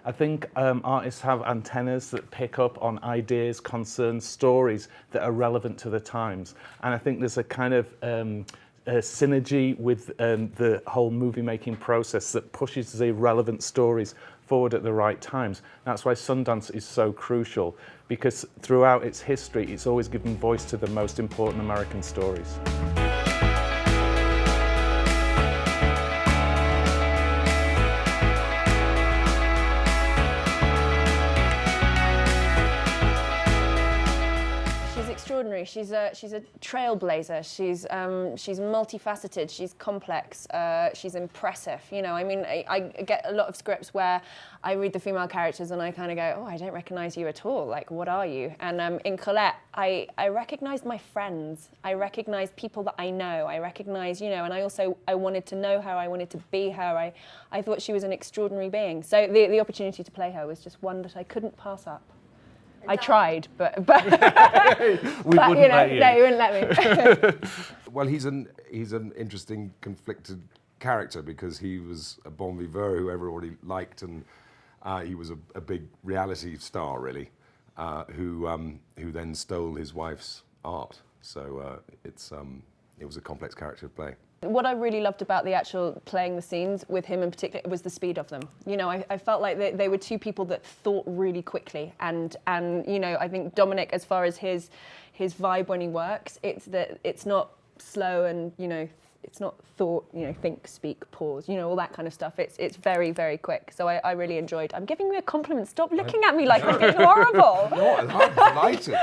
I think artists have antennas that pick up on ideas, concerns, stories that are relevant to the times. And I think there's a kind of a synergy with the whole movie-making process that pushes the relevant stories forward at the right times. That's why Sundance is so crucial, because throughout its history, it's always given voice to the most important American stories. She's a trailblazer. She's multifaceted. She's complex. She's impressive. You know, I mean, I get a lot of scripts where I read the female characters and I kind of go, oh, I don't recognize you at all. Like, what are you? And in Colette, I recognized my friends. I recognized people that I know. I recognized, you know, and I wanted to know her. I wanted to be her. I thought she was an extraordinary being. So the opportunity to play her was just one that I couldn't pass up. I tried, but you wouldn't let me. Well, he's an interesting, conflicted character because he was a bon vivant who everybody liked, and he was a big reality star, really, who then stole his wife's art. So it was a complex character to play. What I really loved about the actual playing the scenes with him in particular was the speed of them. You know, I felt like they were two people that thought really quickly, and you know, I think Dominic, as far as his vibe when he works, it's not slow and, you know, it's not thought, you know, think, speak, pause, you know, all that kind of stuff. It's very, very quick. So I really enjoyed. I'm giving you a compliment. Stop looking at me like I'm being horrible. No, I'm delighted.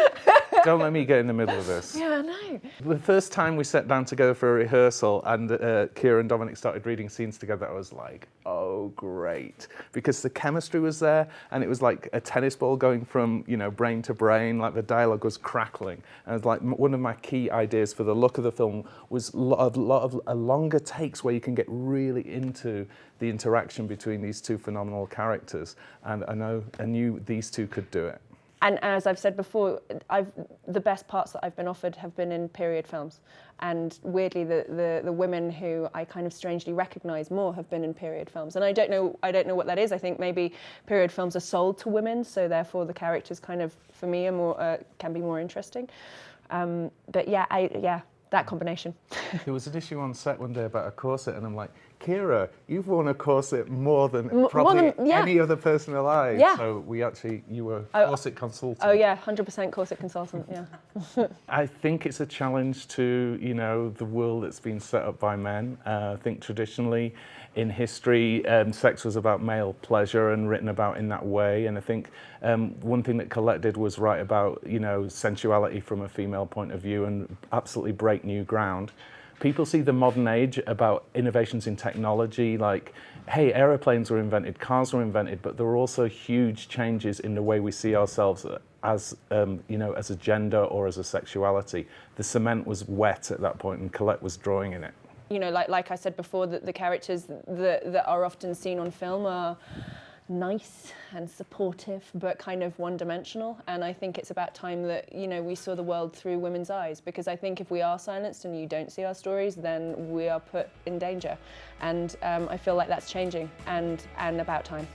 Don't let me get in the middle of this. Yeah, I know. The first time we sat down together for a rehearsal and Keira and Dominic started reading scenes together, I was like, oh, great. Because the chemistry was there, and it was like a tennis ball going from, you know, brain to brain, like the dialogue was crackling. And it was like one of my key ideas for the look of the film was a lot of longer takes where you can get really into the interaction between these two phenomenal characters. And I knew these two could do it. And as I've said before, the best parts that I've been offered have been in period films. And weirdly, the women who I kind of strangely recognise more have been in period films. And I don't know what that is. I think maybe period films are sold to women, so therefore the characters kind of, for me, are more can be more interesting. But yeah, that combination. There was an issue on set one day about a corset, and I'm like, Keira, you've worn a corset more than probably any other person alive. Yeah. So you were a corset consultant. Oh yeah, 100% corset consultant, yeah. I think it's a challenge to, you know, the world that's been set up by men. I think traditionally in history, sex was about male pleasure and written about in that way. And I think one thing that Colette did was write about, you know, sensuality from a female point of view and absolutely break new ground. People see the modern age about innovations in technology, like, hey, aeroplanes were invented, cars were invented, but there were also huge changes in the way we see ourselves as, you know, as a gender or as a sexuality. The cement was wet at that point, and Colette was drawing in it. You know, like I said before, that the characters that are often seen on film are nice and supportive, but kind of one-dimensional. And I think it's about time that, you know, we saw the world through women's eyes, because I think if we are silenced and you don't see our stories, then we are put in danger. And I feel like that's changing, and about time.